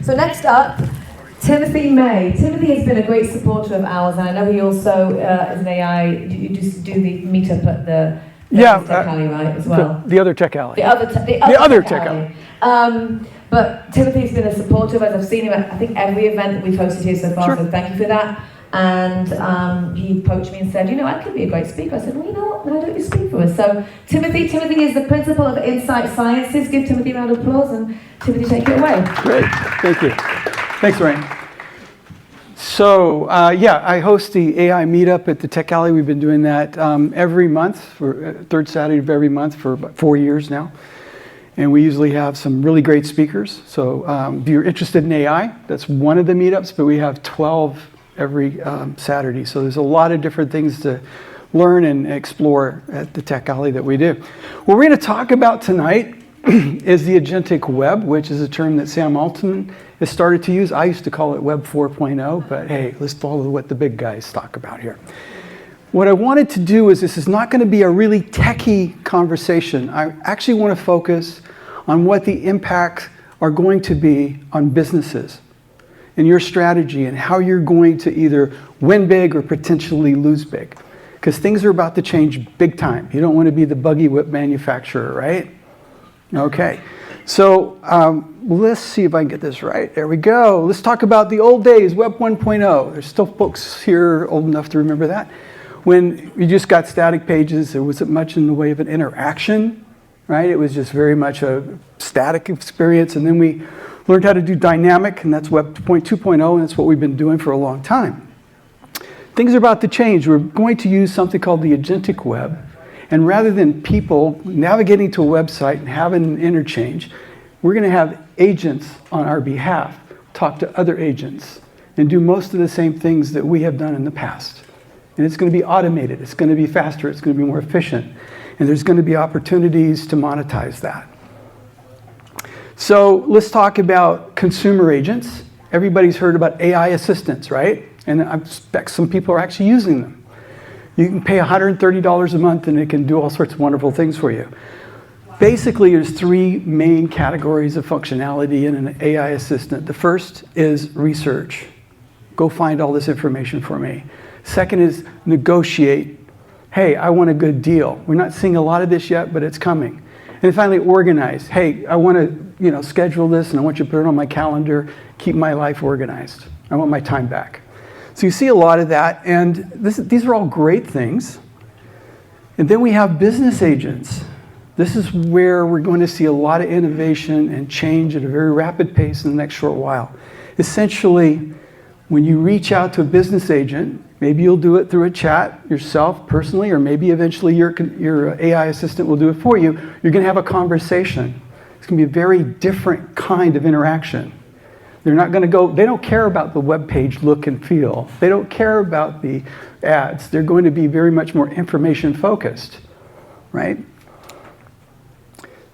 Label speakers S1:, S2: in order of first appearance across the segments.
S1: So next up, Timothy May. Timothy has been a great supporter of ours, and I know he also is an AI. You just do the meetup at the Tech Alley, right, as well?
S2: The other Tech Alley.
S1: The other Tech Alley. But Timothy's been a supporter of us. I've seen him at, I think, every event that we've hosted here so far, so thank you for that. And he approached me and said, I could be a great speaker. I said, well, you know what, why don't you speak for us? So Timothy is the principal of Insight Sciences. Give Timothy a round of applause, and Timothy, take it away.
S2: Great, thank you. Thanks, Rain. So, I host the AI Meetup at the Tech Alley. We've been doing that every month, for third Saturday of every month for about 4 years now. And we usually have some really great speakers. So if you're interested in AI, that's one of the meetups, but we have 12 every Saturday. So there's a lot of different things to learn and explore at the Tech Alley that we do. What we're going to talk about tonight is the Agentic Web, which is a term that Sam Altman has started to use. I used to call it Web 4.0, but hey, let's follow what the big guys talk about here. What I wanted to do is, this is not going to be a really techie conversation. I actually want to focus on what the impacts are going to be on businesses and your strategy and how you're going to either win big or potentially lose big. Because things are about to change big time. You don't want to be the buggy whip manufacturer, right? Okay, so let's see if I can get this right. There we go. Let's talk about the old days, Web 1.0. There's still folks here old enough to remember that. When you just got static pages, there wasn't much in the way of an interaction, right? It was just very much a static experience. And then we learned how to do dynamic, and that's Web 2.0, and that's what we've been doing for a long time. Things are about to change. We're going to use something called the Agentic Web. And rather than people navigating to a website and having an interchange, we're going to have agents on our behalf talk to other agents and do most of the same things that we have done in the past. And it's going to be automated. It's going to be faster. It's going to be more efficient. And there's going to be opportunities to monetize that. So let's talk about consumer agents. Everybody's heard about AI assistants, right? And I expect some people are actually using them. You can pay $130 a month and it can do all sorts of wonderful things for you. Basically, there's three main categories of functionality in an AI assistant. The first is research. Go find all this information for me. Second is negotiate. Hey, I want a good deal. We're not seeing a lot of this yet, but it's coming. And then finally, organize. Hey, I want to schedule this and I want you to put it on my calendar, keep my life organized. I want my time back. So you see a lot of that, and these are all great things. And then we have business agents. This is where we're going to see a lot of innovation and change at a very rapid pace in the next short while. Essentially, when you reach out to a business agent, maybe you'll do it through a chat yourself personally, or maybe eventually your AI assistant will do it for you. You're going to have a conversation. It's going to be a very different kind of interaction. They're not going to go, they don't care about the web page look and feel. They don't care about the ads. They're going to be very much more information focused, right?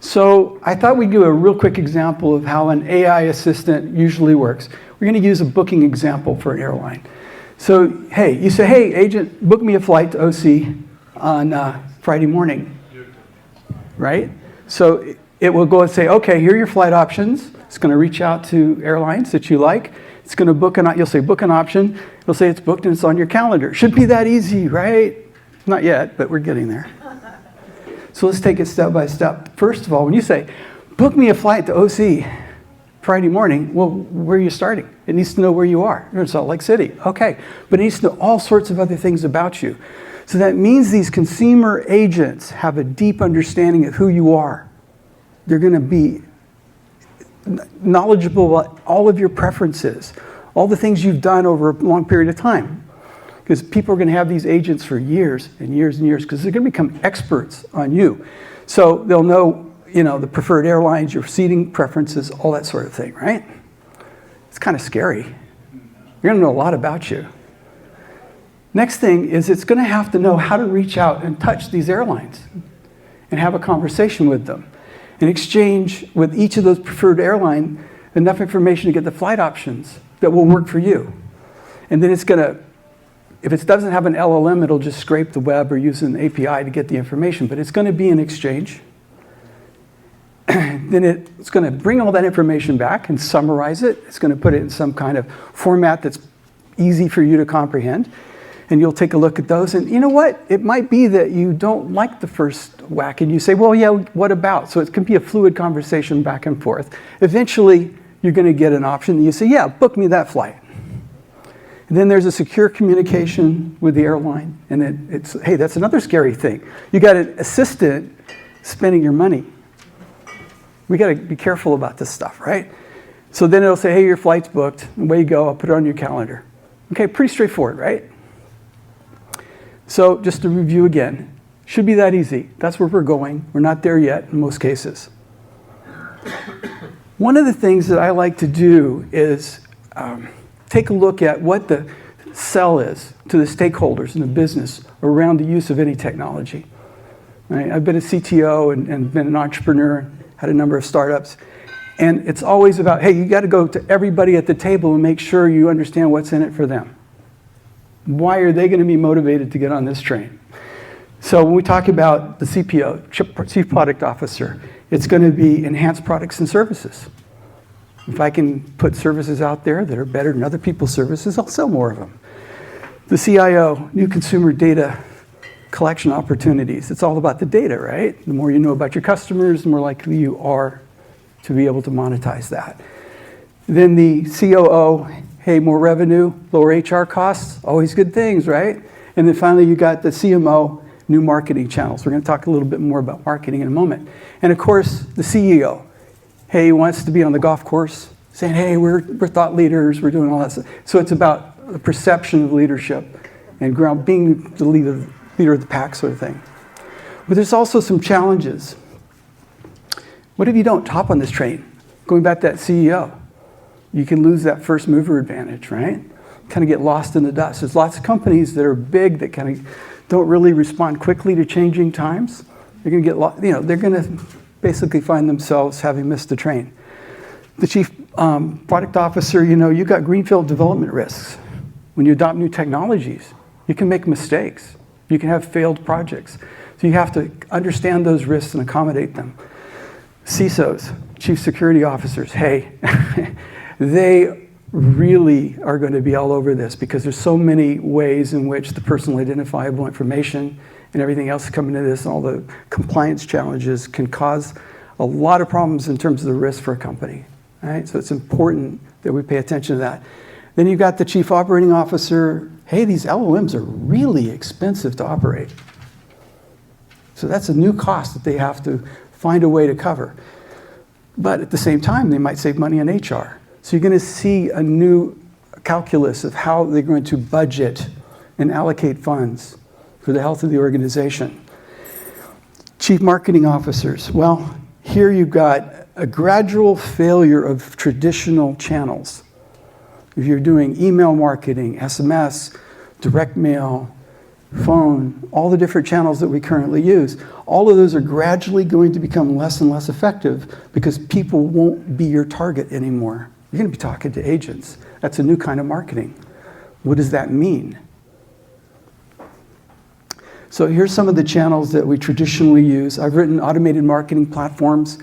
S2: So I thought we'd do a real quick example of how an AI assistant usually works. We're going to use a booking example for an airline. So, hey, you say, hey, agent, book me a flight to OC on Friday morning, right? So it will go and say, okay, here are your flight options. It's going to reach out to airlines that you like. It's going to book you'll say book an option. It'll say it's booked and it's on your calendar. Should be that easy, right? Not yet, but we're getting there. So let's take it step by step. First of all, when you say, book me a flight to OC Friday morning, well, where are you starting? It needs to know where you are. You're in Salt Lake City. Okay. But it needs to know all sorts of other things about you. So that means these consumer agents have a deep understanding of who you are. They're going to be knowledgeable about all of your preferences, all the things you've done over a long period of time. Because people are going to have these agents for years and years and years, because they're going to become experts on you. So they'll know, the preferred airlines, your seating preferences, all that sort of thing, right? It's kind of scary. You're going to know a lot about you. Next thing is it's going to have to know how to reach out and touch these airlines and have a conversation with them and exchange with each of those preferred airline enough information to get the flight options that will work for you. And then it's going to, if it doesn't have an LLM, it'll just scrape the web or use an API to get the information, but it's going to be an exchange. then it's going to bring all that information back and summarize it. It's going to put it in some kind of format that's easy for you to comprehend. And you'll take a look at those. And you know what? It might be that you don't like the first whack and you say, well, yeah, what about? So it can be a fluid conversation back and forth. Eventually, you're going to get an option that you say, yeah, book me that flight. And then there's a secure communication with the airline. And it's, hey, that's another scary thing. You got an assistant spending your money. We got to be careful about this stuff, right? So then it'll say, hey, your flight's booked. Away you go. I'll put it on your calendar. Okay, pretty straightforward, right? So just to review again, should be that easy. That's where we're going. We're not there yet in most cases. One of the things that I like to do is take a look at what the sell is to the stakeholders in the business around the use of any technology. Right? I've been a CTO and been an entrepreneur, had a number of startups. And it's always about, hey, you got to go to everybody at the table and make sure you understand what's in it for them. Why are they going to be motivated to get on this train? So when we talk about the CPO, Chief Product Officer, it's going to be enhanced products and services. If I can put services out there that are better than other people's services, I'll sell more of them. The CIO, new consumer data collection opportunities. It's all about the data, right? The more you know about your customers, the more likely you are to be able to monetize that. Then the COO, hey, more revenue, lower HR costs, always good things, right? And then finally, you got the CMO, new marketing channels. We're going to talk a little bit more about marketing in a moment. And of course, the CEO, hey, he wants to be on the golf course, saying, hey, we're thought leaders, we're doing all that stuff. So it's about the perception of leadership and being the leader of the pack sort of thing. But there's also some challenges. What if you don't hop on this train? Going back to that CEO, you can lose that first mover advantage, right? Kind of get lost in the dust. There's lots of companies that are big that kind of don't really respond quickly to changing times. They're going to get lost, they're going to basically find themselves having missed the train. The chief product officer, you got greenfield development risks. When you adopt new technologies, you can make mistakes. You can have failed projects. So you have to understand those risks and accommodate them. CISOs, chief security officers, hey, they really are going to be all over this because there's so many ways in which the personal identifiable information and everything else coming into this, and all the compliance challenges can cause a lot of problems in terms of the risk for a company. Right? So it's important that we pay attention to that. Then you've got the chief operating officer, hey, these LLMs are really expensive to operate. So that's a new cost that they have to find a way to cover. But at the same time, they might save money on HR. So you're going to see a new calculus of how they're going to budget and allocate funds for the health of the organization. Chief marketing officers. Well, here you've got a gradual failure of traditional channels. If you're doing email marketing, SMS, direct mail, phone, all the different channels that we currently use, all of those are gradually going to become less and less effective because people won't be your target anymore. You're going to be talking to agents. That's a new kind of marketing. What does that mean? So here's some of the channels that we traditionally use. I've written automated marketing platforms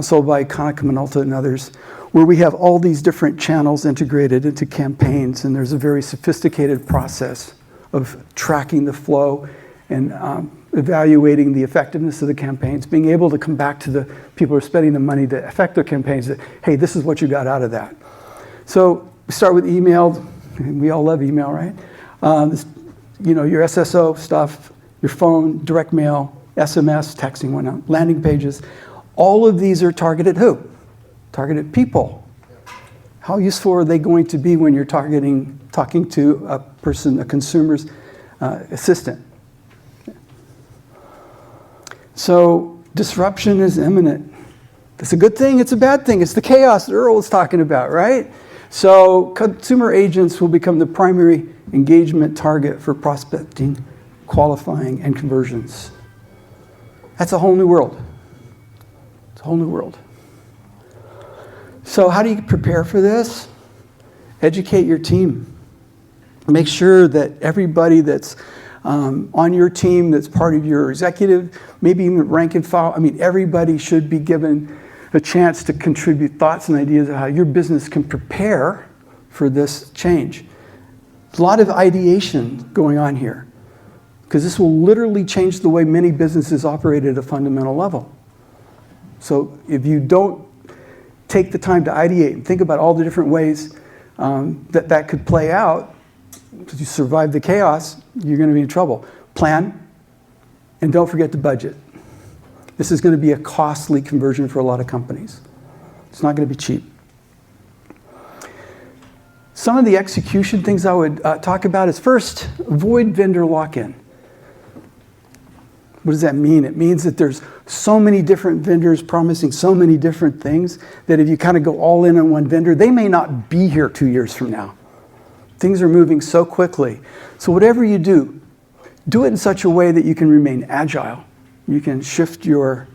S2: sold by Konica Minolta and others, where we have all these different channels integrated into campaigns, and there's a very sophisticated process of tracking the flow and evaluating the effectiveness of the campaigns, being able to come back to the people who are spending the money to affect their campaigns that, hey, this is what you got out of that. So we start with email. We all love email, right? Your SSO stuff, your phone, direct mail, SMS, texting, whatnot, landing pages. All of these are targeted who? Targeted people. How useful are they going to be when you're talking to a person, a consumer's assistant? So disruption is imminent. It's a good thing, it's a bad thing. It's the chaos that Earl was talking about, right? So consumer agents will become the primary engagement target for prospecting, qualifying, and conversions. That's a whole new world. It's a whole new world. So how do you prepare for this? Educate your team. Make sure that everybody that's on your team that's part of your executive, maybe even rank and file. I mean, everybody should be given a chance to contribute thoughts and ideas of how your business can prepare for this change. There's a lot of ideation going on here, because this will literally change the way many businesses operate at a fundamental level. So if you don't take the time to ideate and think about all the different ways that could play out, to survive the chaos, you're going to be in trouble. Plan, and don't forget to budget. This is going to be a costly conversion for a lot of companies. It's not going to be cheap. Some of the execution things I would talk about is, first, avoid vendor lock-in. What does that mean? It means that there's so many different vendors promising so many different things that if you kind of go all in on one vendor, they may not be here 2 years from now. Things are moving so quickly. So whatever you do it in such a way that you can remain agile. You can shift your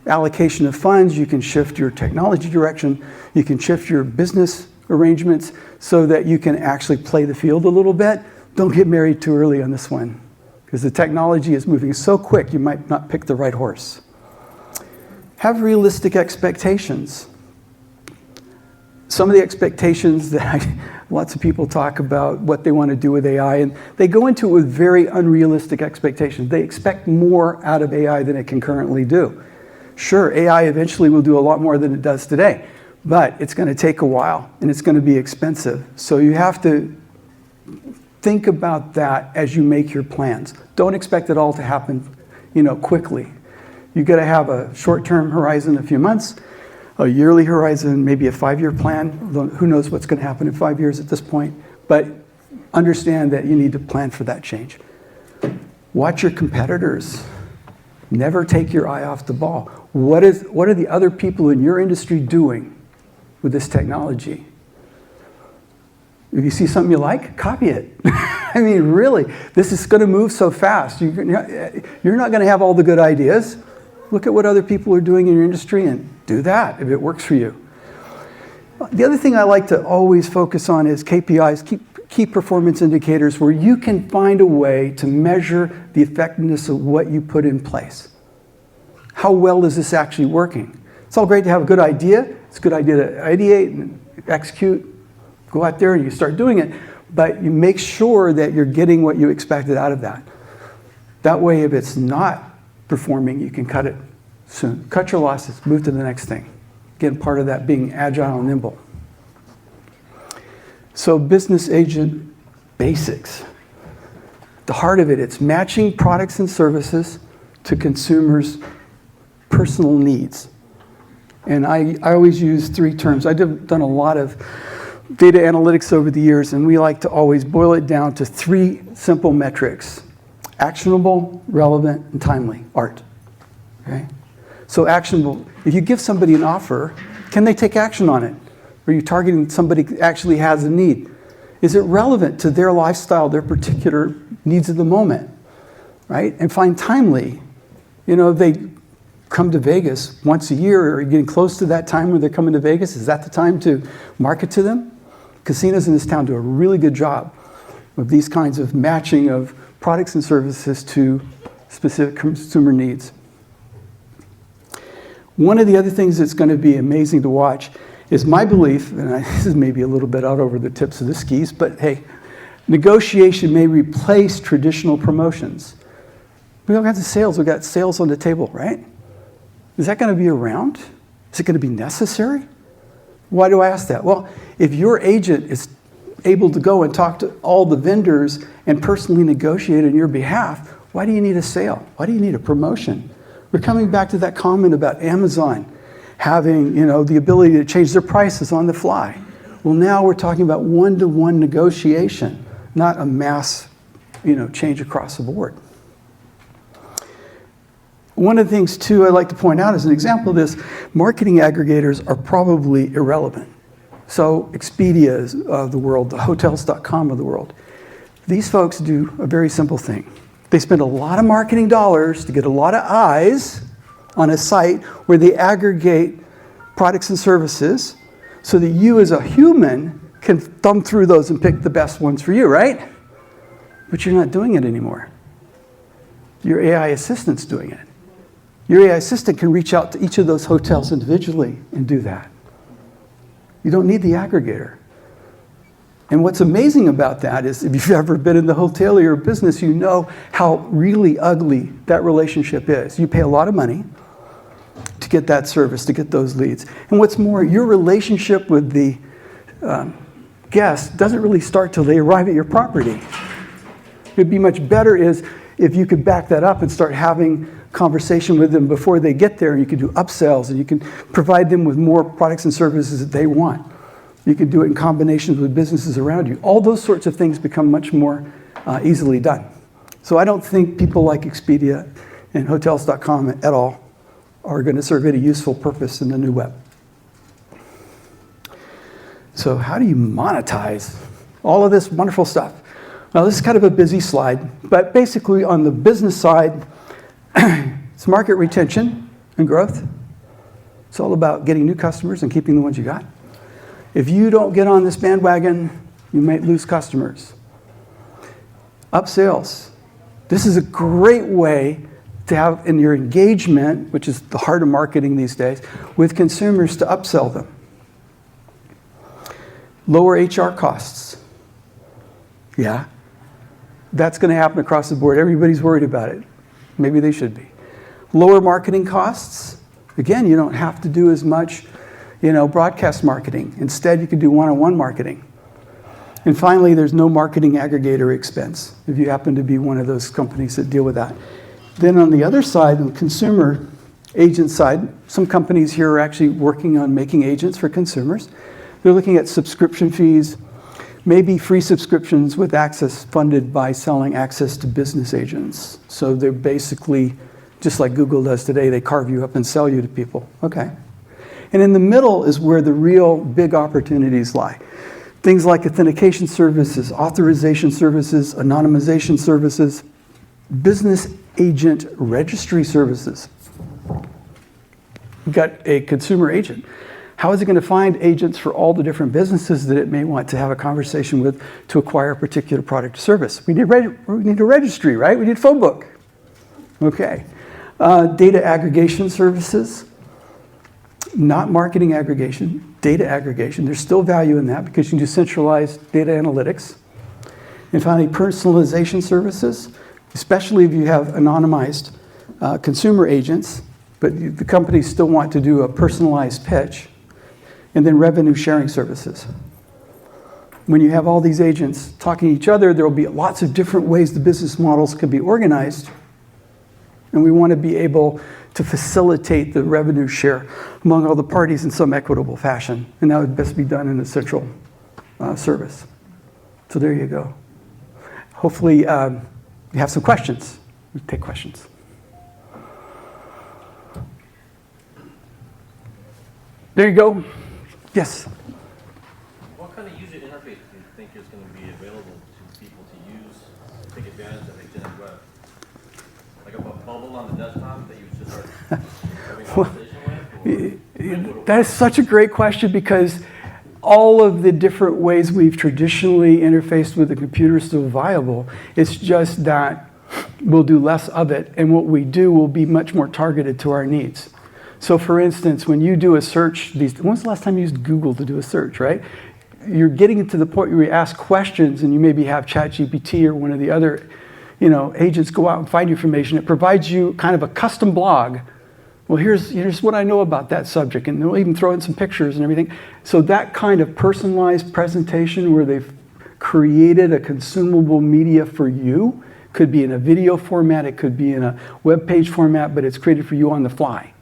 S2: allocation of funds, you can shift your technology direction, you can shift your business arrangements so that you can actually play the field a little bit. Don't get married too early on this one, because the technology is moving so quick you might not pick the right horse. Have realistic expectations. Some of the expectations that lots of people talk about what they want to do with AI, and they go into it with very unrealistic expectations. They expect more out of AI than it can currently do. Sure, AI eventually will do a lot more than it does today, but it's going to take a while and it's going to be expensive. So you have to think about that as you make your plans. Don't expect it all to happen, quickly. You've got to have a short-term horizon, a few months, a yearly horizon, maybe a 5-year plan. Who knows what's going to happen in 5 years at this point, but understand that you need to plan for that change. Watch your competitors. Never take your eye off the ball. What are the other people in your industry doing with this technology? If you see something you like, copy it. I mean, really, this is going to move so fast. You're not going to have all the good ideas. Look at what other people are doing in your industry and do that if it works for you. The other thing I like to always focus on is KPIs, key performance indicators, where you can find a way to measure the effectiveness of what you put in place. How well is this actually working? It's all great to have a good idea. It's a good idea to ideate and execute. Go out there and you start doing it, but you make sure that you're getting what you expected out of that. That way, if it's not performing, you can cut it soon. Cut your losses, move to the next thing. Again, part of that being agile and nimble. So business agent basics. The heart of it, it's matching products and services to consumers' personal needs. And I always use 3 terms. I've done a lot of data analytics over the years, and we like to always boil it down to 3 simple metrics: actionable, relevant, and timely. ART. Okay? So actionable, if you give somebody an offer, can they take action on it? Are you targeting somebody who actually has a need? Is it relevant to their lifestyle, their particular needs of the moment? Right? And find timely. If they come to Vegas once a year, or getting close to that time when they're coming to Vegas, is that the time to market to them? Casinos in this town do a really good job of these kinds of matching of products and services to specific consumer needs. One of the other things that's going to be amazing to watch is my belief, and this is maybe a little bit out over the tips of the skis, but hey, negotiation may replace traditional promotions. We all got the sales. We got sales on the table, right? Is that going to be around? Is it going to be necessary? Why do I ask that? Well, if your agent is able to go and talk to all the vendors and personally negotiate on your behalf, why do you need a sale? Why do you need a promotion? We're coming back to that comment about Amazon having, the ability to change their prices on the fly. Well, now we're talking about one-to-one negotiation, not a mass, change across the board. One of the things, too, I like to point out as an example of this, marketing aggregators are probably irrelevant. So Expedia's of the world, the Hotels.com of the world, these folks do a very simple thing. They spend a lot of marketing dollars to get a lot of eyes on a site where they aggregate products and services so that you as a human can thumb through those and pick the best ones for you, right? but you're not doing it anymore. Your AI assistant's doing it. Your AI assistant can reach out to each of those hotels individually and do that. You don't need the aggregator. And what's amazing about that is if you've ever been in the hotelier business, you know how really ugly that relationship is. You pay a lot of money to get that service, to get those leads. And what's more, your relationship with the guest doesn't really start till they arrive at your property. It'd be much better is if you could back that up and start having conversation with them before they get there, and you can do upsells, and you can provide them with more products and services that they want. You can do it in combinations with businesses around you. All those sorts of things become much more easily done. So I don't think people like Expedia and Hotels.com at all are going to serve any useful purpose in the new web. So how do you monetize all of this wonderful stuff? Well, this is kind of a busy slide, but basically on the business side, it's market retention and growth. It's all about getting new customers and keeping the ones you got. If you don't get on this bandwagon, you might lose customers. Upsales. This is a great way to have in your engagement, which is the heart of marketing these days, with consumers to upsell them. Lower HR costs. Yeah, that's going to happen across the board. Everybody's worried about it. Maybe they should be. Lower marketing costs. Again, you don't have to do as much, broadcast marketing. Instead, you can do one-on-one marketing. And finally, there's no marketing aggregator expense if you happen to be one of those companies that deal with that. Then on the other side, the consumer agent side, some companies here are actually working on making agents for consumers. They're looking at subscription fees, maybe free subscriptions with access funded by selling access to business agents. So they're basically, just like Google does today, they carve you up and sell you to people. Okay. And in the middle is where the real big opportunities lie. Things like authentication services, authorization services, anonymization services, business agent registry services. You've got a consumer agent. How is it going to find agents for all the different businesses that it may want to have a conversation with to acquire a particular product or service? We need a registry, right? We need a phone book. Okay. Data aggregation services. Not marketing aggregation, data aggregation. There's still value in that because you can do centralized data analytics. And finally, personalization services, especially if you have anonymized consumer agents, but the companies still want to do a personalized pitch. And then revenue sharing services. When you have all these agents talking to each other, there will be lots of different ways the business models could be organized. And we want to be able to facilitate the revenue share among all the parties in some equitable fashion. And that would best be done in a central service. So there you go. Hopefully you have some questions. We take questions. There you go. Yes?
S3: What kind of user interface do you think is going to be available to people to use to take advantage of Agentic Web? Like a bubble on the desktop that you just start having a conversation with?
S2: That is such a great question because all of the different ways we've traditionally interfaced with the computer is still viable. It's just that we'll do less of it, and what we do will be much more targeted to our needs. So for instance, when you do a search, when's the last time you used Google to do a search, right? You're getting to the point where you ask questions and you maybe have ChatGPT or one of the other agents go out and find information. It provides you kind of a custom blog. Well, here's what I know about that subject, and they'll even throw in some pictures and everything. So that kind of personalized presentation where they've created a consumable media for you, could be in a video format, it could be in a web page format, but it's created for you on the fly.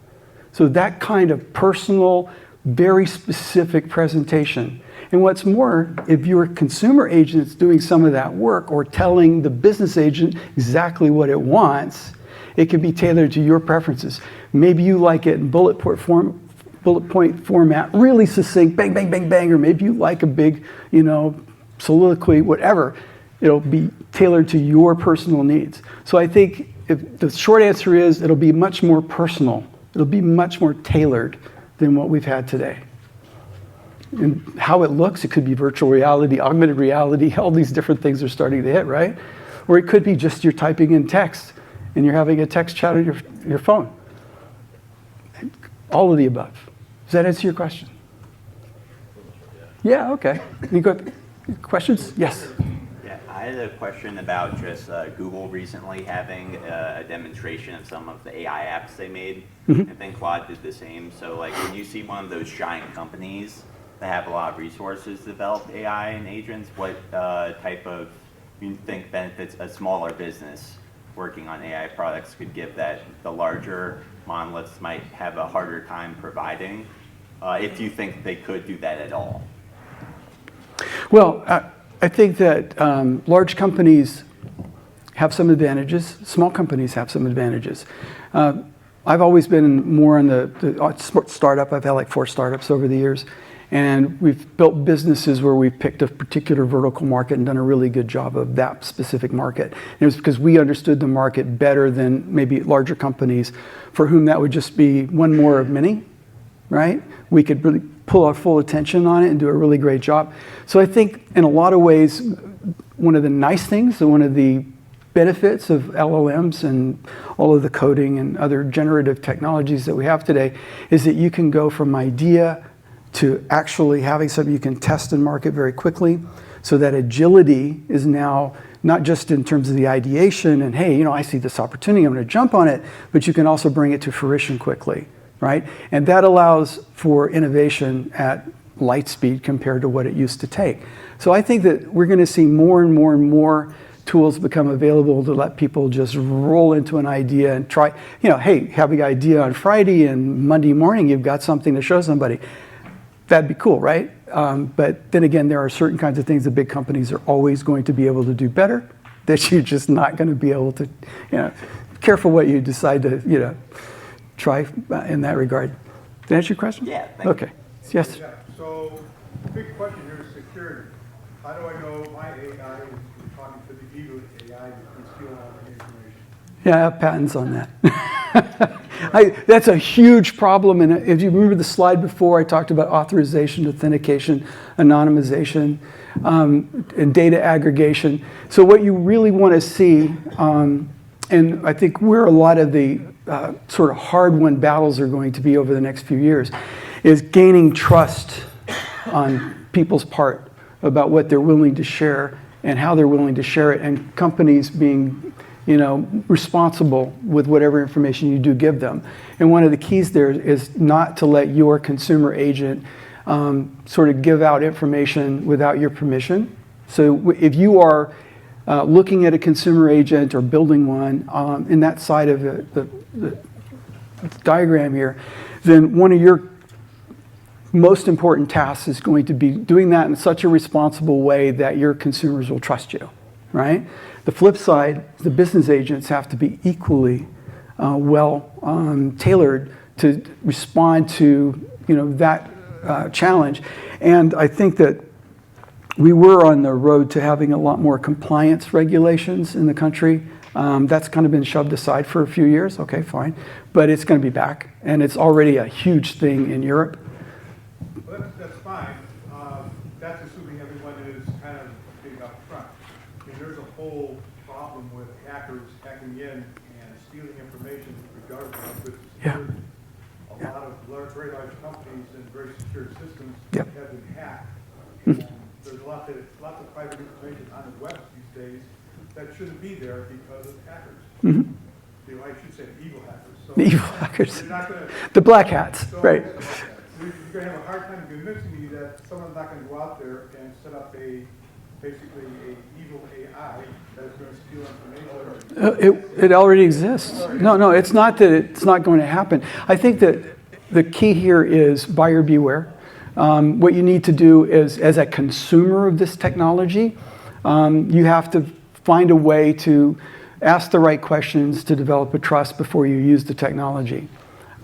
S2: So that kind of personal, very specific presentation. And what's more, if you're a consumer agent that's doing some of that work or telling the business agent exactly what it wants, it can be tailored to your preferences. Maybe you like it in bullet point format, really succinct, bang, bang, bang, bang, or maybe you like a big, soliloquy, whatever. It'll be tailored to your personal needs. So I think if the short answer is it'll be much more personal. It'll be much more tailored than what we've had today. And how it looks, it could be virtual reality, augmented reality, all these different things are starting to hit, right? Or it could be just you're typing in text and you're having a text chat on your phone. All of the above. Does that answer your question? Yeah, okay. You got questions? Yes.
S4: Yeah, I had a question about just Google recently having a demonstration of some of the AI apps they made. I think Claude did the same. So like when you see one of those giant companies that have a lot of resources to develop AI and agents, what type of you think benefits a smaller business working on AI products could give that the larger monoliths might have a harder time providing, if you think they could do that at all?
S2: Well, I think that large companies have some advantages. Small companies have some advantages. I've always been more on the startup. I've had like 4 startups over the years. And we've built businesses where we've picked a particular vertical market and done a really good job of that specific market. And it was because we understood the market better than maybe larger companies for whom that would just be one more of many, right? We could really pull our full attention on it and do a really great job. So I think in a lot of ways, one of the nice things, one of the benefits of LLMs and all of the coding and other generative technologies that we have today is that you can go from idea to actually having something you can test and market very quickly. So that agility is now not just in terms of the ideation and, hey, I see this opportunity, I'm going to jump on it, but you can also bring it to fruition quickly, right? And that allows for innovation at light speed compared to what it used to take. So I think that we're going to see more and more and more tools become available to let people just roll into an idea and try, hey, have an idea on Friday and Monday morning you've got something to show somebody. That'd be cool, right? But then again, there are certain kinds of things that big companies are always going to be able to do better that you're just not going to be able to, careful what you decide to, try in that regard. Did that answer your question?
S4: Yeah, thank you.
S2: Okay. Yes?
S5: Yeah, so the big question here is security. How do I know my AI is talking to the evil AI that can steal all the information?
S2: Yeah, I have patents on that. That's a huge problem. And if you remember the slide before, I talked about authorization, authentication, anonymization, and data aggregation. So what you really want to see, and I think where a lot of the sort of hard-won battles are going to be over the next few years, is gaining trust on people's part about what they're willing to share and how they're willing to share it, and companies being responsible with whatever information you do give them. And one of the keys there is not to let your consumer agent sort of give out information without your permission. So if you are looking at a consumer agent or building one in that side of the diagram here, then one of your most important tasks is going to be doing that in such a responsible way that your consumers will trust you, right? The flip side, the business agents have to be equally tailored to respond to that challenge. And I think that we were on the road to having a lot more compliance regulations in the country. That's kind of been shoved aside for a few years. Okay, fine. But it's going to be back. And it's already a huge thing in Europe.
S5: Well, that's fine. That's assuming everyone is kind of being up front. I mean, there's a whole problem with hackers hacking in and stealing information regardless of good security. A lot of very large companies and very secure systems have been hacked. And there's lots of private information on the web these days that shouldn't be there because of hackers. I should say evil hackers. So
S2: The evil hackers.
S5: you're not gonna,
S2: The black hats,
S5: so
S2: right.
S5: You're going to have a hard time convincing me that someone's not going to go out there and set up basically a evil AI that is going to steal information.
S2: It already exists. No, it's not that it's not going to happen. I think that the key here is buyer beware. What you need to do is, as a consumer of this technology, you have to find a way to ask the right questions to develop a trust before you use the technology.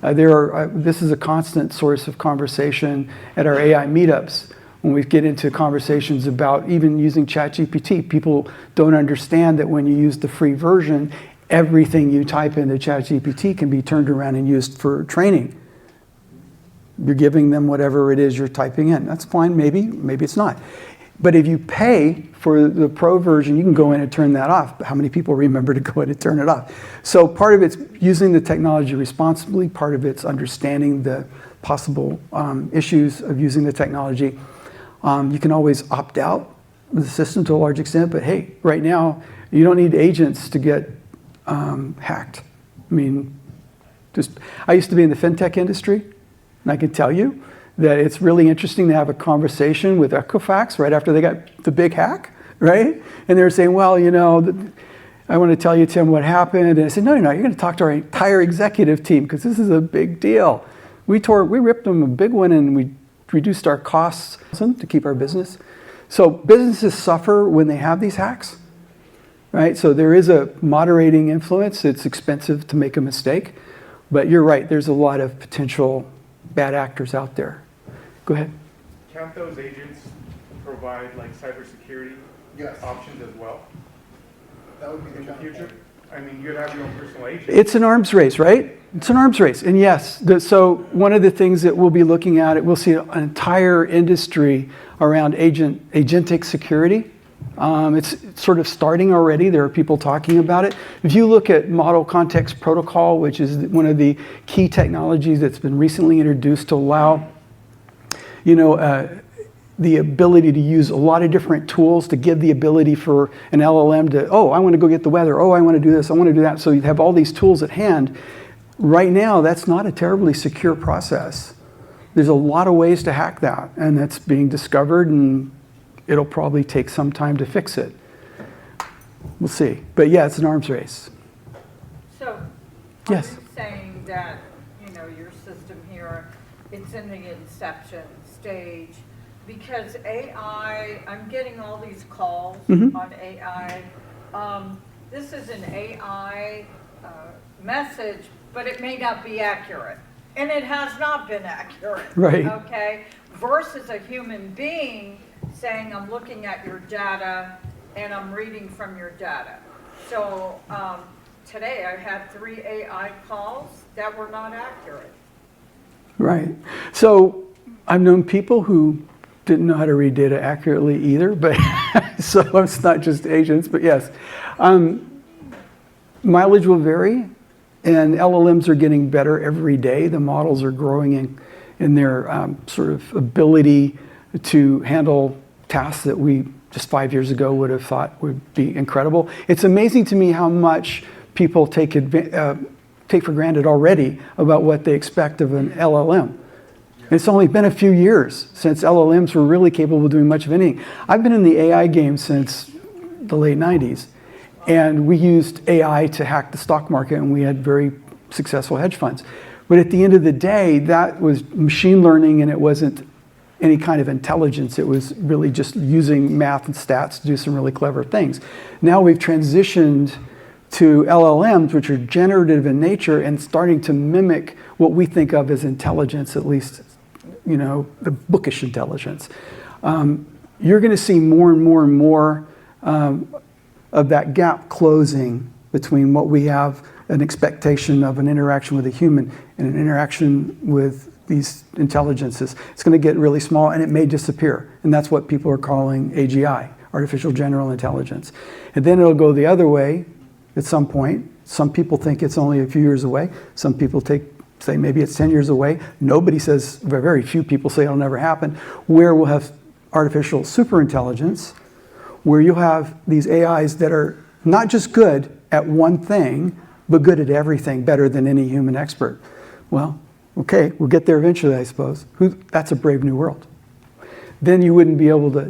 S2: This is a constant source of conversation at our AI meetups. When we get into conversations about even using ChatGPT, people don't understand that when you use the free version, everything you type into ChatGPT can be turned around and used for training. You're giving them whatever it is you're typing in. That's fine, maybe it's not. But if you pay for the pro version, you can go in and turn that off. But how many people remember to go in and turn it off? So part of it's using the technology responsibly. Part of it's understanding the possible issues of using the technology. You can always opt out of the system to a large extent. But hey, right now, you don't need agents to get hacked. I mean, I used to be in the fintech industry, and I can tell you that it's really interesting to have a conversation with Equifax right after they got the big hack, right? And they're saying, well, you know, I want to tell you, Tim, what happened. And I said, no, you're going to talk to our entire executive team because this is a big deal. We ripped them a big one, and we reduced our costs to keep our business. So businesses suffer when they have these hacks, right? So there is a moderating influence. It's expensive to make a mistake. But you're right, there's a lot of potential bad actors out there. Go ahead.
S5: Can't those agents provide like cybersecurity options as well? That would be in the future. I mean, you'd have your own personal agent.
S2: It's an arms race, right? It's an arms race. And yes, so one of the things that we'll be looking at, we'll see an entire industry around agentic security. It's sort of starting already. There are people talking about it. If you look at Model Context Protocol, which is one of the key technologies that's been recently introduced to allow, the ability to use a lot of different tools to give the ability for an LLM to, oh, I want to go get the weather. Oh, I want to do this. I want to do that. So you have all these tools at hand. Right now, that's not a terribly secure process. There's a lot of ways to hack that, and that's being discovered, and it'll probably take some time to fix it. We'll see. But yeah, it's an arms race.
S6: So,
S2: yes.
S6: Are you saying that, your system here, it's in the inception stage? Because AI, I'm getting all these calls on AI. This is an AI message, but it may not be accurate. And it has not been accurate.
S2: Right.
S6: Okay? Versus a human being saying, I'm looking at your data and I'm reading from your data. So today I had 3 AI calls that were not accurate.
S2: Right. So I've known people who didn't know how to read data accurately either, but so it's not just agents, but yes. Mileage will vary, and LLMs are getting better every day. The models are growing in their sort of ability to handle tasks that we just 5 years ago would have thought would be incredible. It's amazing to me how much people take for granted already about what they expect of an LLM. It's only been a few years since LLMs were really capable of doing much of anything. I've been in the AI game since the late 90s, and we used AI to hack the stock market, and we had very successful hedge funds. But at the end of the day, that was machine learning, and it wasn't any kind of intelligence. It was really just using math and stats to do some really clever things. Now we've transitioned to LLMs, which are generative in nature and starting to mimic what we think of as intelligence, at least, the bookish intelligence. You're going to see more and more and more of that gap closing between what we have an expectation of an interaction with a human and an interaction with these intelligences. It's going to get really small, and it may disappear. And that's what people are calling AGI, artificial general intelligence. And then it'll go the other way at some point. Some people think it's only a few years away. Some people say maybe it's 10 years away. Nobody says, very few people say it'll never happen, where we'll have artificial superintelligence, where you'll have these AIs that are not just good at one thing, but good at everything, better than any human expert. Well, okay, we'll get there eventually, I suppose. That's a brave new world. Then you wouldn't be able to,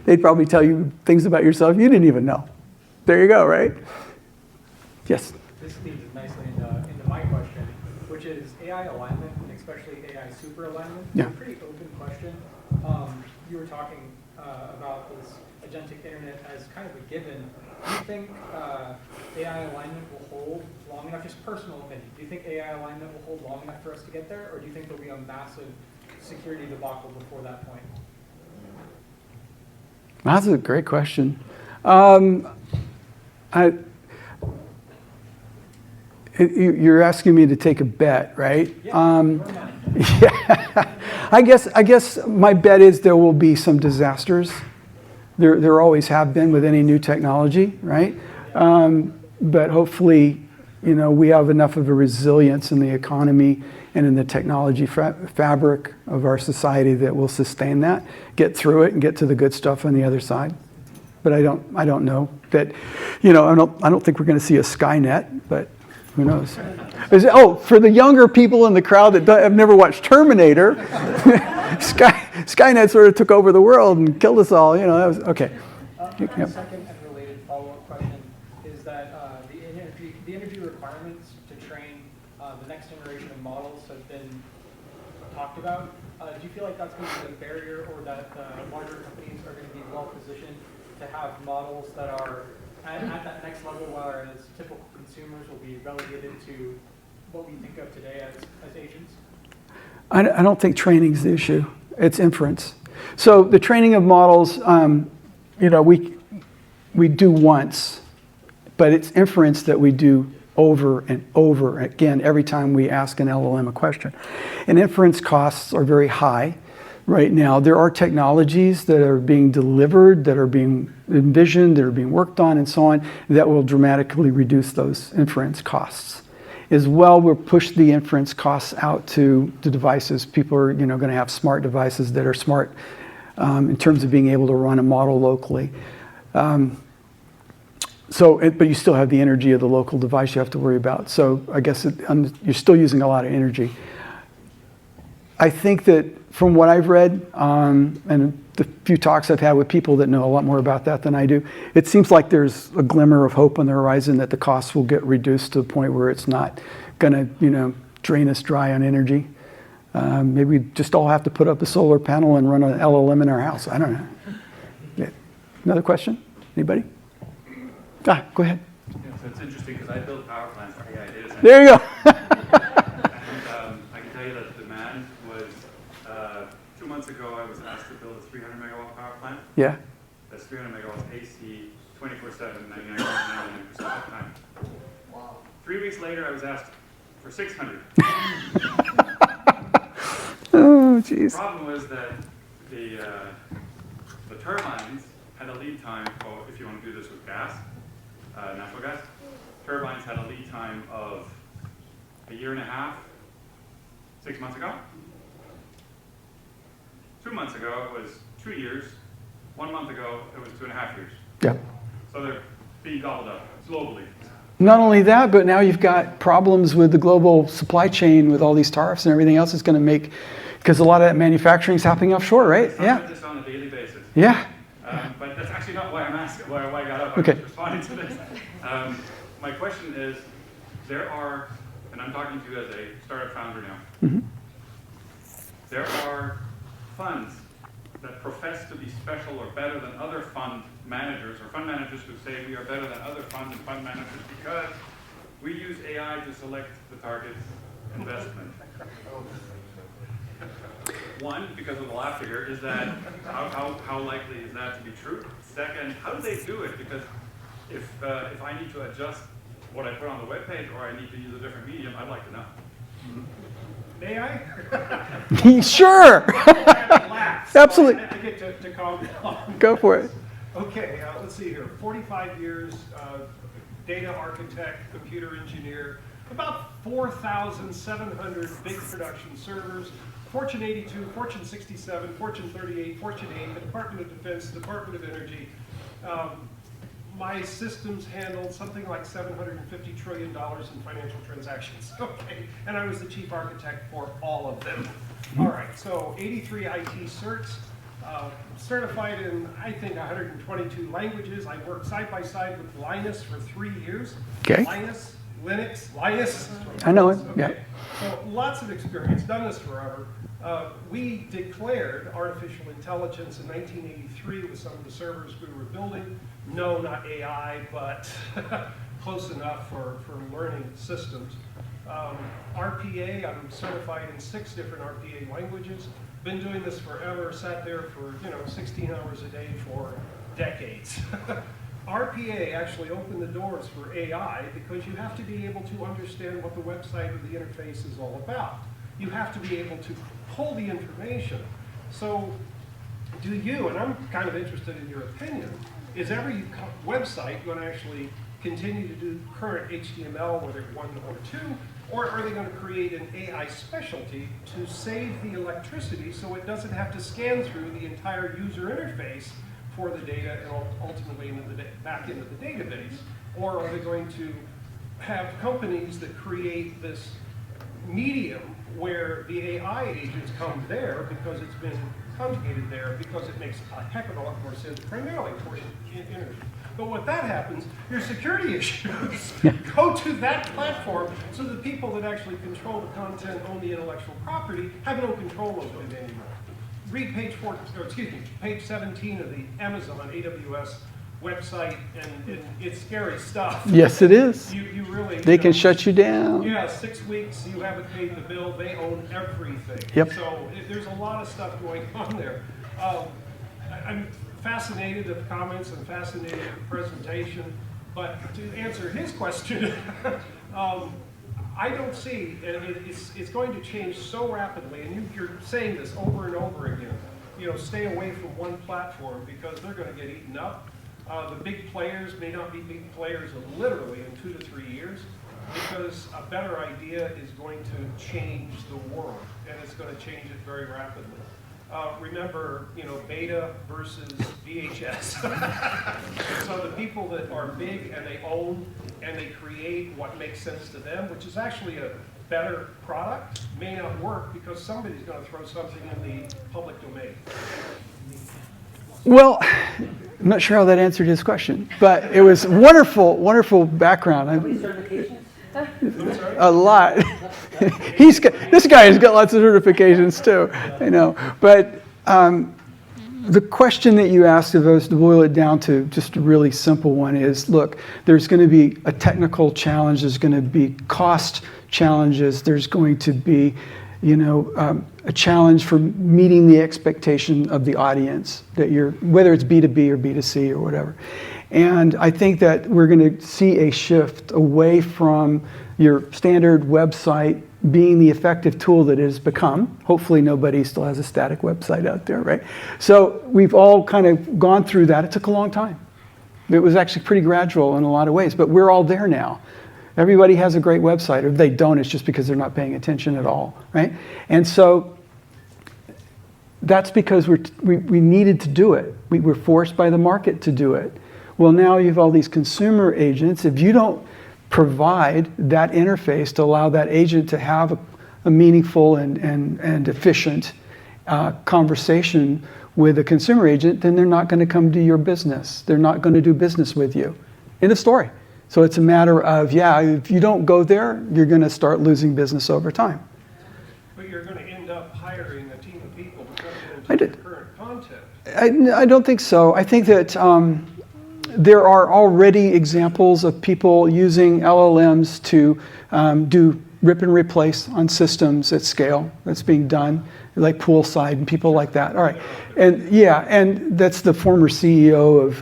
S2: they'd probably tell you things about yourself you didn't even know. There you go, right? Yes?
S7: This leads nicely into my question, which is AI alignment, especially AI super alignment.
S2: Yeah.
S7: It's a pretty open question. You were talking about this agentic internet as kind of a given. Do you think AI alignment will hold long enough, just personal opinion, do you think AI alignment will hold long enough for us to get there, or do you think there'll be a massive security debacle before that point?
S2: That's a great question. You're asking me to take a bet, right?
S7: Yeah,
S2: yeah. I guess my bet is there will be some disasters There always have been with any new technology, right? But hopefully, we have enough of a resilience in the economy and in the technology fabric of our society that will sustain that, get through it, and get to the good stuff on the other side. But I don't know that, I don't think we're going to see a Skynet, but who knows? For the younger people in the crowd that have never watched Terminator, Skynet sort of took over the world and killed us all. That was okay.
S7: A second and related follow-up question is that the energy requirements to train the next generation of models have been talked about. Do you feel like that's going to be a barrier, or that larger companies are going to be well positioned to have models that are at that next level, whereas typical consumers will be relegated to what we think of today as agents?
S2: I don't think training is the issue. It's inference. So the training of models, we do once, but it's inference that we do over and over again every time we ask an LLM a question. And inference costs are very high right now. There are technologies that are being delivered, that are being envisioned, that are being worked on, and so on, that will dramatically reduce those inference costs. As well, we'll push the inference costs out to the devices. People are going to have smart devices that are smart in terms of being able to run a model locally. But you still have the energy of the local device you have to worry about. So I guess you're still using a lot of energy. I think that from what I've read and the few talks I've had with people that know a lot more about that than I do, it seems like there's a glimmer of hope on the horizon that the costs will get reduced to the point where it's not going to, drain us dry on energy. Maybe we just all have to put up a solar panel and run an LLM in our house. I don't know. Yeah. Another question? Anybody? Go ahead.
S8: Yeah, so it's interesting because I built power plants for AI data centers.
S2: There you go.
S8: And I can tell you that the demand was, 2 months ago, I was asked to build a 300 megawatt power plant.
S2: Yeah.
S8: That's 300 megawatts AC, 24/7, 99% of the time. Wow. 3 weeks later, I was asked for 600.
S2: Oh, jeez.
S8: The problem was that the turbines had a lead time, if you want to do this with gas, natural gas, turbines had a lead time of a year and a half, 6 months ago. 2 months ago, it was 2 years. 1 month ago, it was 2.5 years.
S2: Yeah.
S8: So they're being gobbled up globally.
S2: Not only that, but now you've got problems with the global supply chain with all these tariffs and everything else. It's going to make, because a lot of that manufacturing is happening offshore, right?
S8: It's just on a daily basis.
S2: Yeah.
S8: But that's actually not why I'm asking, why I got up.
S2: Okay.
S8: I'm responding to this. My question is, there are, and I'm talking to you as a startup founder now, there are funds that profess to be special or better than other fund managers, or fund managers who say we are better than other funds and fund managers because we use AI to select the target investment. One, because of the law figure, is that how likely is that to be true? Second, how do they do it? Because if I need to adjust what I put on the webpage or I need to use a different medium, I'd like to know.
S5: May I?
S2: Sure. Absolutely.
S5: I get to calm down.
S2: Go for it.
S5: Okay, let's see here. 45 years, data architect, computer engineer, about 4,700 big production servers, Fortune 82, Fortune 67, Fortune 38, Fortune 8, the Department of Defense, Department of Energy. My systems handled something like $750 trillion in financial transactions. Okay, and I was the chief architect for all of them. All right, so 83 IT certs, certified in, I think, 122 languages. I worked side by side with Linus for 3 years.
S2: Okay.
S5: Linus.
S2: I know it,
S5: Okay.
S2: yeah.
S5: So lots of experience, done this forever. We declared artificial intelligence in 1983 with some of the servers we were building. No, not AI, but close enough for learning systems. RPA, I'm certified in 6 different RPA languages. Been doing this forever, sat there for 16 hours a day for decades. RPA actually opened the doors for AI because you have to be able to understand what the website or the interface is all about. You have to be able to pull the information. So
S9: do you, and I'm kind of interested in your opinion, is every website going to actually continue to do current HTML, whether 1 or 2, or are they going to create an AI specialty to save the electricity so it doesn't have to scan through the entire user interface for the data and ultimately into the back into the database? Or are they going to have companies that create this medium where the AI agents come there because it's been conjugated there because it makes a heck of a lot more sense primarily for internet. But when that happens, your security issues go to that platform so the people that actually control the content, own the intellectual property, have no control over it anymore. Read page 17 of the Amazon AWS website, and it's scary stuff.
S2: Yes, it is.
S9: You really...
S2: They can shut you down.
S9: Yeah, 6 weeks, you haven't paid the bill, they own everything.
S2: Yep.
S9: So there's a lot of stuff going on there. I'm fascinated at the comments and fascinated at the presentation, but to answer his question, I don't see, and it's going to change so rapidly, and you're saying this over and over again, stay away from one platform because they're going to get eaten up. The big players may not be big players literally in 2 to 3 years because a better idea is going to change the world, and it's going to change it very rapidly. Remember, beta versus VHS. So the people that are big and they own and they create what makes sense to them, which is actually a better product, may not work because somebody's going to throw something in the public domain.
S2: Well, I'm not sure how that answered his question, but it was wonderful, wonderful background. A lot. This guy has got lots of certifications too, I know. But the question that you asked, if I was to boil it down to just a really simple one, is: look, there's going to be a technical challenge. There's going to be cost challenges. There's going to be, a challenge for meeting the expectation of the audience that whether it's B2B or B2C or whatever. And I think that we're going to see a shift away from your standard website being the effective tool that it has become. Hopefully nobody still has a static website out there, right? So we've all kind of gone through that. It took a long time. It was actually pretty gradual in a lot of ways, but we're all there now. Everybody has a great website. If they don't, it's just because they're not paying attention at all, right? And so that's because we needed to do it. We were forced by the market to do it. Well, now you have all these consumer agents. If you don't provide that interface to allow that agent to have a meaningful and efficient conversation with a consumer agent, then they're not going to come to your business. They're not going to do business with you. End of story. So it's a matter of, if you don't go there, you're going to start losing business over time.
S9: But you're going to end up hiring a team of people to come into your current content.
S2: I don't think so. I think that there are already examples of people using LLMs to do rip and replace on systems at scale. That's being done, like Poolside and people like that. All right, and that's the former CEO of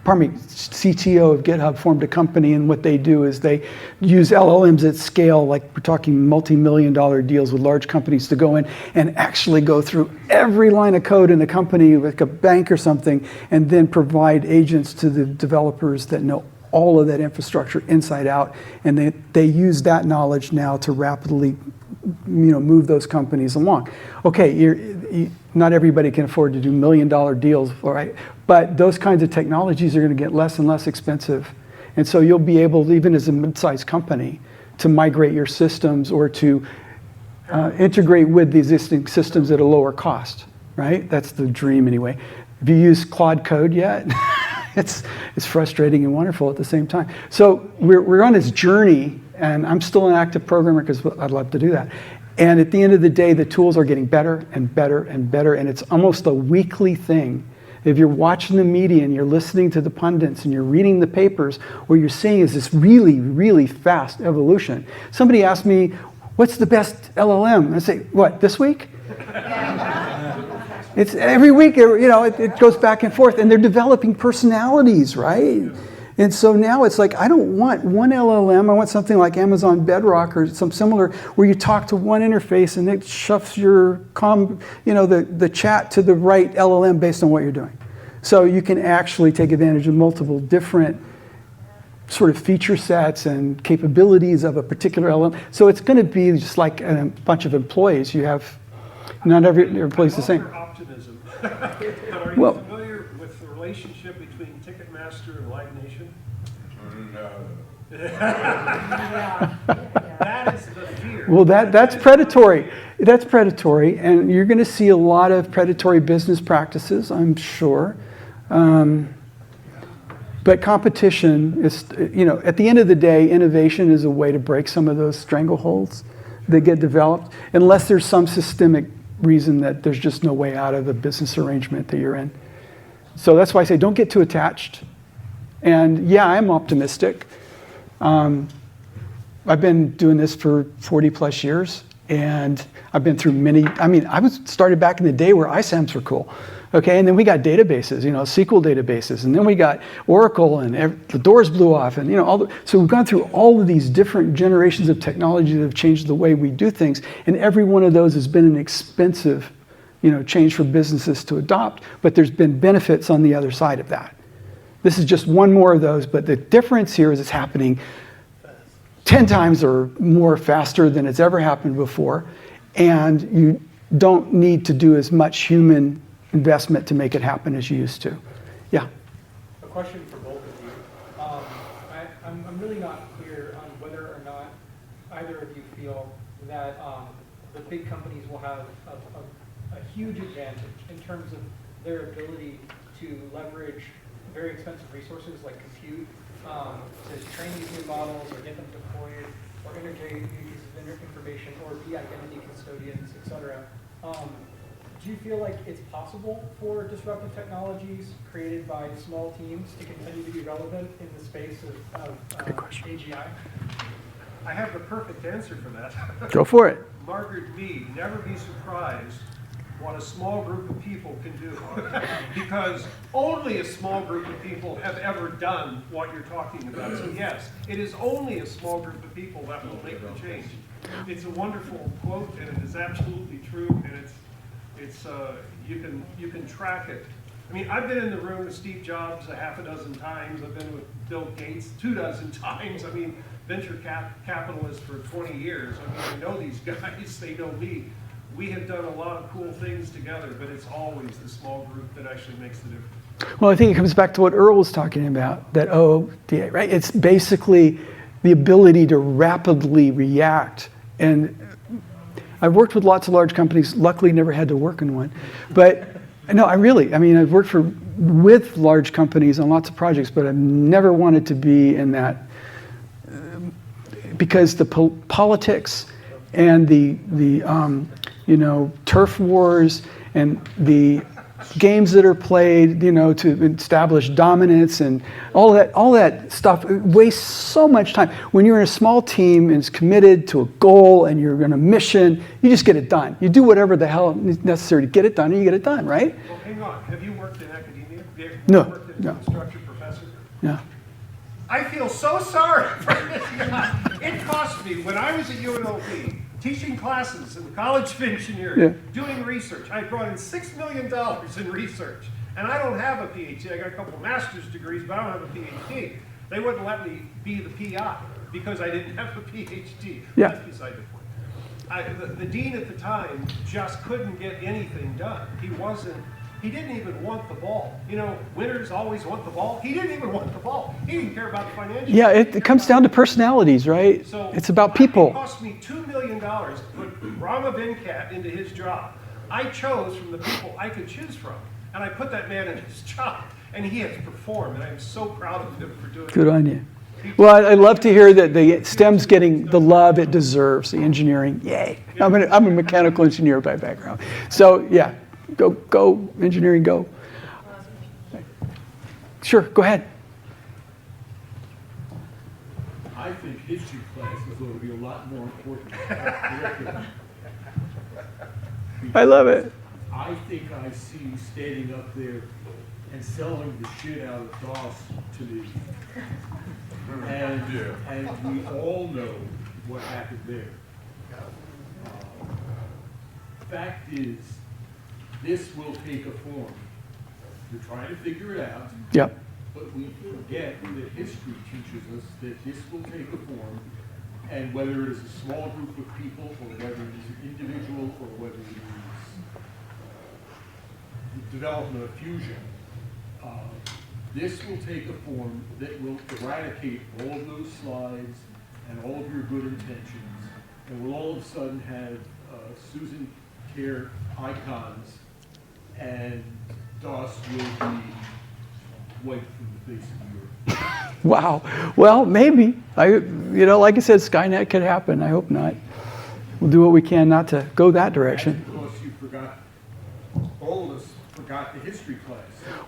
S2: CTO of GitHub formed a company, and what they do is they use LLMs at scale, like we're talking multi-million-dollar deals with large companies, to go in and actually go through every line of code in the company, like a bank or something, and then provide agents to the developers that know all of that infrastructure inside out, and they use that knowledge now to rapidly move those companies along. Okay, not everybody can afford to do million-dollar deals, all right? But those kinds of technologies are going to get less and less expensive. And so you'll be able, even as a mid-sized company, to migrate your systems or to integrate with the existing systems at a lower cost, right? That's the dream anyway. Have you used Claude Code yet? It's frustrating and wonderful at the same time. So we're on this journey, and I'm still an active programmer because I'd love to do that. And at the end of the day, the tools are getting better and better and better, and it's almost a weekly thing. If you're watching the media and you're listening to the pundits and you're reading the papers, what you're seeing is this really, really fast evolution. Somebody asked me, what's the best LLM? And I say, what, this week? It's every week, it goes back and forth, and they're developing personalities, right? And so now it's like, I don't want one LLM, I want something like Amazon Bedrock or some similar, where you talk to one interface and it shuffles your the chat to the right LLM based on what you're doing. So you can actually take advantage of multiple different sort of feature sets and capabilities of a particular LLM. So it's going to be just like a bunch of employees. You have, not every employee's the same.
S9: Optimism. But are you familiar with the relationship between Ticketmaster and Live Nation?
S5: No.
S9: That is the fear.
S2: Well, that's predatory. That's predatory, and you're going to see a lot of predatory business practices, I'm sure. But competition is, at the end of the day, innovation is a way to break some of those strangleholds that get developed, unless there's some systemic reason that there's just no way out of the business arrangement that you're in. So that's why I say don't get too attached. And yeah, I'm optimistic. I've been doing this for 40 plus years, and I've been through many, I was started back in the day where ISAMs were cool. Okay, and then we got databases, SQL databases, and then we got Oracle, and the doors blew off, and so we've gone through all of these different generations of technology that have changed the way we do things, and every one of those has been an expensive, change for businesses to adopt, but there's been benefits on the other side of that. This is just one more of those, but the difference here is it's happening 10 times or more faster than it's ever happened before, and you don't need to do as much human investment to make it happen as you used to. Yeah.
S7: A question for both of you. I'm really not clear on whether or not either of you feel that the big companies will have a huge advantage in terms of their ability to leverage very expensive resources like compute to train these new models or get them deployed or integrate new pieces of information or be identity custodians, et cetera. Do you feel like it's possible for disruptive technologies created by small teams to continue to be relevant in the space of AGI?
S9: I have the perfect answer for that.
S2: Go for it.
S9: Margaret Mead, never be surprised what a small group of people can do. Because only a small group of people have ever done what you're talking about. So yes, it is only a small group of people that will make the change. It's a wonderful quote, and it is absolutely true, and it's you can track it. I've been in the room with Steve Jobs a half a dozen times. I've been with Bill Gates 24 times. Venture capitalist for 20 years. I know these guys, they know me. We have done a lot of cool things together, but it's always the small group that actually makes the difference.
S2: Well, I think it comes back to what Earl was talking about, that ODA, right? It's basically the ability to rapidly react. And I've worked with lots of large companies, luckily never had to work in one. But no, I've worked with large companies on lots of projects, but I've never wanted to be in that because the politics and the turf wars and the games that are played, to establish dominance and all that stuff wastes so much time. When you're in a small team and is committed to a goal and you're on a mission, you just get it done. You do whatever the hell is necessary to get it done, and you get it done, right?
S9: Well, hang on. Have you worked in academia? Have you
S2: No.
S9: worked as an instructor professor?
S2: No.
S9: I feel so sorry for this guy. It cost me, when I was at UNLV, teaching classes in the College of Engineering, doing research. I brought in $6 million in research. And I don't have a PhD. I got a couple of master's degrees, but I don't have a PhD. They wouldn't let me be the PI because I didn't have a PhD.
S2: Yeah.
S9: That's beside the point. The dean at the time just couldn't get anything done. He didn't even want the ball. Winners always want the ball. He didn't even want the ball. He didn't care about the financials.
S2: Yeah, it comes down to personalities, right?
S9: So
S2: it's about people.
S9: It cost me $2 million to put Rama Venkat into his job. I chose from the people I could choose from, and I put that man in his job, and he has performed, and I'm so proud of him for doing it.
S2: Good on you. Well, I love to hear that the STEM's getting the love it deserves, the engineering. Yay. I'm a mechanical engineer by background. So, yeah. Go, engineering, go. Sure, go ahead.
S10: I think history classes ought to be a lot more important.
S2: I love it.
S10: I think I see you standing up there and selling the shit out of DOS to the And we all know what happened there. Fact is, this will take a form. We're trying to figure it out.
S2: Yep.
S10: But we forget that history teaches us that this will take a form, and whether it is a small group of people, or whether it is an individual, or whether it is the development of fusion, this will take a form that will eradicate all of those slides and all of your good intentions, and we'll all of a sudden have Susan Care icons, and DOS will be wiped from the face of the earth.
S2: Wow. Well, maybe. Like I said, Skynet could happen. I hope not. We'll do what we can not to go that direction.
S10: That's because you forgot, all of us forgot the history class.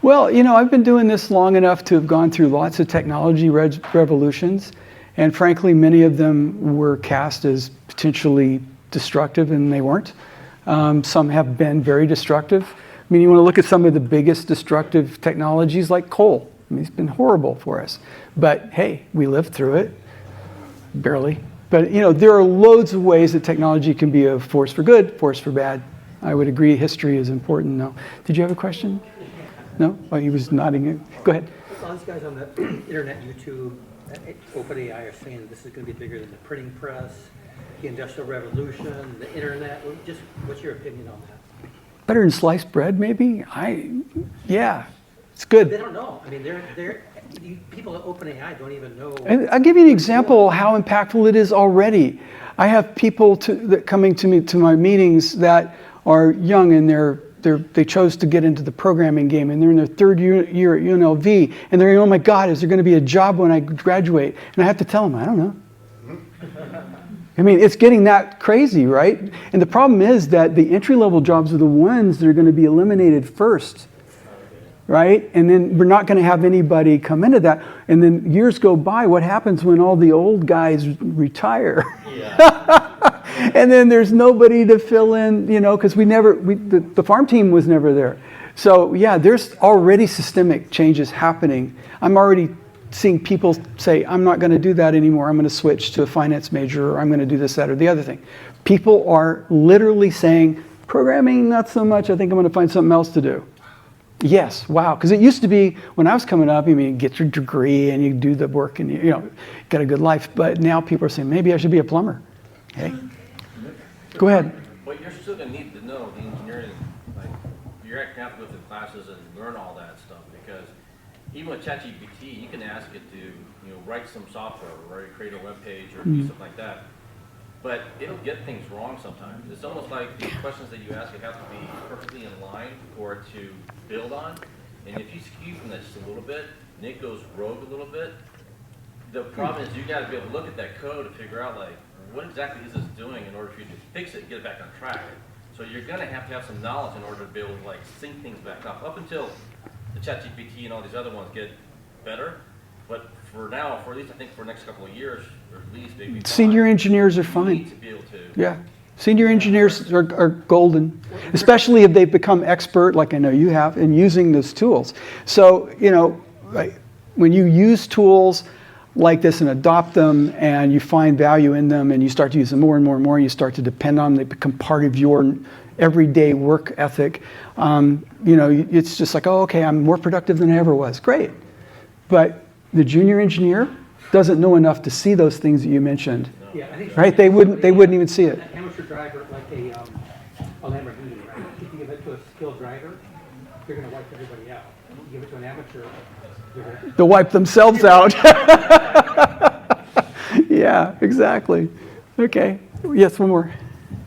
S2: Well, I've been doing this long enough to have gone through lots of technology revolutions, and frankly, many of them were cast as potentially destructive, and they weren't. Some have been very destructive. I mean, you want to look at some of the biggest destructive technologies like coal. I mean, it's been horrible for us. But hey, we lived through it, barely. But there are loads of ways that technology can be a force for good, force for bad. I would agree history is important, though. Did you have a question? No? Oh, he was nodding. Go ahead.
S11: All these guys on the internet, YouTube, OpenAI are saying this is going to be bigger than the printing press, the Industrial Revolution, the internet. Just what's your opinion on that?
S2: Better than sliced bread, maybe? Yeah, it's good.
S11: They don't know. I mean, people at OpenAI don't even know.
S2: And I'll give you an example of how impactful it is already. I have people that coming to me to my meetings that are young, and they chose to get into the programming game, and they're in their third year at UNLV, and they're, oh my God, is there going to be a job when I graduate? And I have to tell them, I don't know. I mean, it's getting that crazy, right? And the problem is that the entry-level jobs are the ones that are going to be eliminated first, right? And then we're not going to have anybody come into that. And then years go by, what happens when all the old guys retire? Yeah. And then there's nobody to fill in, because the farm team was never there. So yeah, there's already systemic changes happening. I'm already seeing people say, I'm not going to do that anymore. I'm going to switch to a finance major, or I'm going to do this, that, or the other thing. People are literally saying, programming, not so much. I think I'm going to find something else to do. Yes, wow. Because it used to be, when I was coming up, you get your degree and you do the work and you get a good life. But now people are saying, maybe I should be a plumber. Okay? Go ahead.
S3: But you're still going to need to know the engineering. Like, you're going to have to go through classes and learn all that stuff, because even with ChatGPT, you can ask it to write some software, or create a web page, or do something like that. But it'll get things wrong sometimes. It's almost like the questions that you ask, it have to be perfectly in line for it to build on. And if you skew from that just a little bit, and it goes rogue a little bit, the problem is you got to be able to look at that code and figure out, like, what exactly is this doing in order for you to fix it and get it back on track. So you're going to have some knowledge in order to be able to sync things back up until the ChatGPT and all these other ones get better. But for now, for at least I think for the next couple of years, or at least maybe
S2: senior engineers are fine.
S3: Need to be able to.
S2: Yeah, senior engineers are golden, especially if they've become expert, like I know you have, in using those tools. So when you use tools like this and adopt them, and you find value in them, and you start to use them more and more and more, and you start to depend on them, they become part of your everyday work ethic. It's just like, oh, okay, I'm more productive than I ever was. Great. But the junior engineer doesn't know enough to see those things that you mentioned.
S11: Yeah, I think
S2: right? They wouldn't even see it.
S11: An amateur driver, like a Lamborghini, right? If you give it to a skilled driver, they're going to wipe everybody out. If you give it to an amateur,
S2: they'll wipe themselves out. Yeah, exactly. Okay. Yes, one more.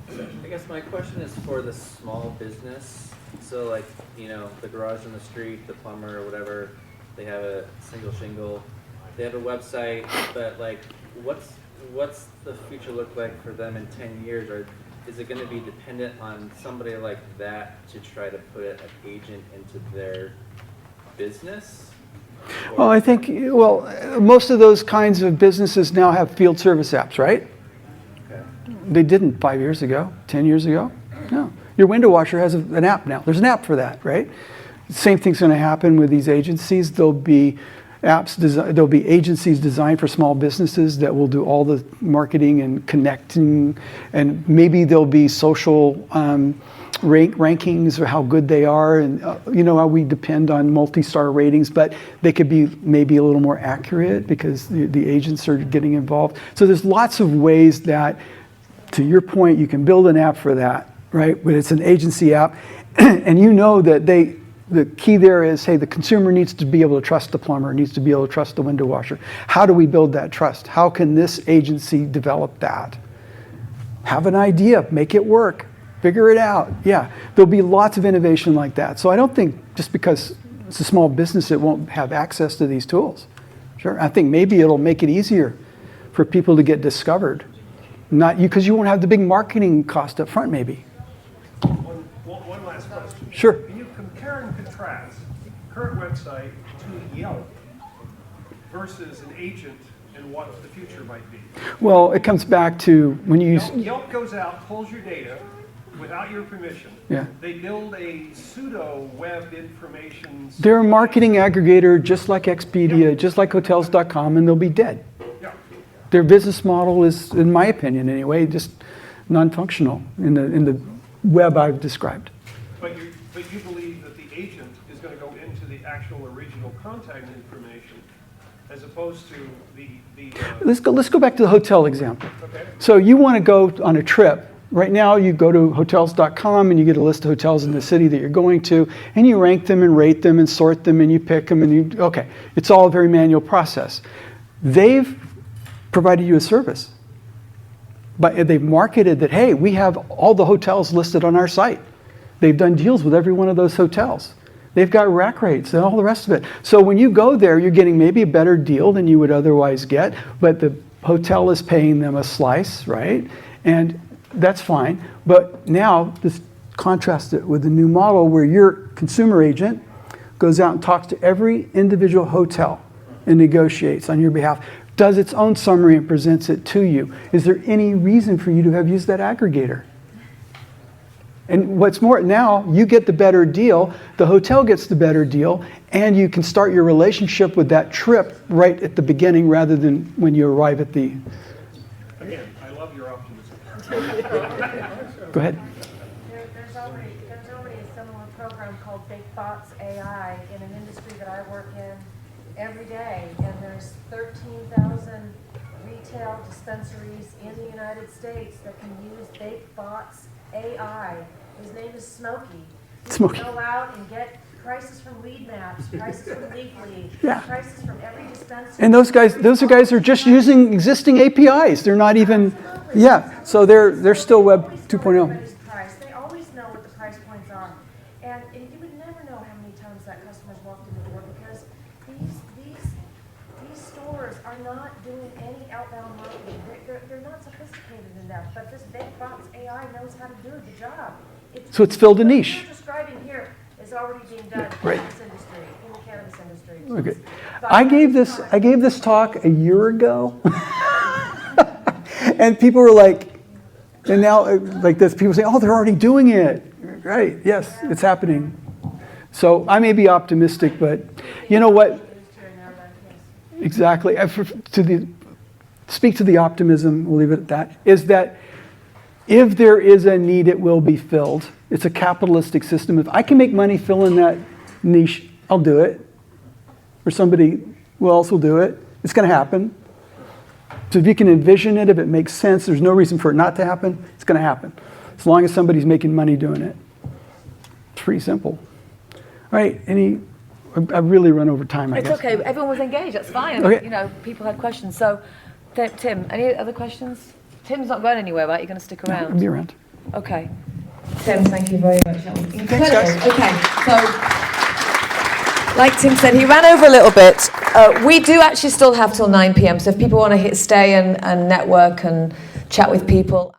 S12: I guess my question is for the small business. So the garage on the street, the plumber or whatever, they have a single shingle, they have a website, but what's the future look like for them in 10 years? Or is it going to be dependent on somebody like that to try to put an agent into their business?
S2: Well, I think, most of those kinds of businesses now have field service apps, right?
S12: Okay.
S2: They didn't 5 years ago, 10 years ago. No. Your window washer has an app now. There's an app for that, right? Same thing's going to happen with these agencies. They'll be, apps. There'll be agencies designed for small businesses that will do all the marketing and connecting, and maybe there'll be social rankings or how good they are, and how we depend on multi-star ratings, but they could be maybe a little more accurate because the agents are getting involved. So there's lots of ways that, to your point, you can build an app for that, right? But it's an agency app, and that the key there is, hey, the consumer needs to be able to trust the plumber, needs to be able to trust the window washer. How do we build that trust? How can this agency develop that? Have an idea, make it work. Figure it out. Yeah, there'll be lots of innovation like that. So I don't think just because it's a small business, it won't have access to these tools. Sure, I think maybe it'll make it easier for people to get discovered. Not you, because you won't have the big marketing cost up front, maybe.
S9: One last question.
S2: Sure.
S9: Can you compare and contrast current website to Yelp versus an agent and what the future might be?
S2: Well, it comes back to when you use...
S9: Yelp goes out, pulls your data without your permission.
S2: Yeah.
S9: They build a pseudo web information.
S2: They're a marketing aggregator just like Expedia, just like hotels.com, and they'll be dead.
S9: Yeah.
S2: Their business model is, in my opinion anyway, just non-functional in the web I've described.
S9: But you believe that the agent is going to go into the actual original contact information as opposed to the
S2: Let's go back to the hotel example.
S9: Okay.
S2: So you want to go on a trip. Right now, you go to hotels.com and you get a list of hotels in the city that you're going to, and you rank them and rate them and sort them and you pick them and okay. It's all a very manual process. They've provided you a service. But they've marketed that, hey, we have all the hotels listed on our site. They've done deals with every one of those hotels. They've got rack rates and all the rest of it. So when you go there, you're getting maybe a better deal than you would otherwise get, but the hotel is paying them a slice, right? And that's fine. But now, just contrast it with the new model where your consumer agent goes out and talks to every individual hotel and negotiates on your behalf, does its own summary and presents it to you. Is there any reason for you to have used that aggregator? And what's more, now you get the better deal, the hotel gets the better deal, and you can start your relationship with that trip right at the beginning rather than when you arrive at the...
S9: Again, I love your optimism.
S2: Go ahead.
S13: There's already a similar program called Big Bots AI in an industry that I work in every day, and there's 13,000 retail dispensaries in the United States that can use Big Bots AI. His name is Smokey. He can go out and get prices from Weed Maps, prices from Leafly, prices from every dispensary.
S2: And those guys are just using existing APIs. They're not even, so they're still Web 2.0.
S13: They always know what the price points are. And you would never know how many times that customer's walked in the door because these stores are not doing any outbound marketing. They're not sophisticated enough, but this Big Bots AI knows how to do the job.
S2: So it's filled a niche.
S13: What you're describing here is already being done in this industry, in the cannabis industry.
S2: Okay. I gave this talk a year ago, and people were like, and now like this, people say, oh, they're already doing it. Right? Yes, it's happening. So I may be optimistic, but you know what? Exactly. Speak to the optimism, we'll leave it at that, is that if there is a need, it will be filled. It's a capitalistic system. If I can make money filling that niche, I'll do it. Or somebody else will do it. It's going to happen. So if you can envision it, if it makes sense, there's no reason for it not to happen, it's going to happen. As long as somebody's making money doing it. It's pretty simple. All right, I've really run over time, I guess.
S1: It's okay, everyone was engaged, that's fine.
S2: Okay.
S1: People had questions. So, Tim, any other questions? Tim's not going anywhere, right? You're going to stick around?
S2: I'll be around.
S1: Okay. Tim, thank you very much. That was incredible.
S2: Thanks, guys.
S1: Okay, so, like Tim said, he ran over a little bit. We do actually still have till 9 p.m, so if people want to stay and network and chat with people.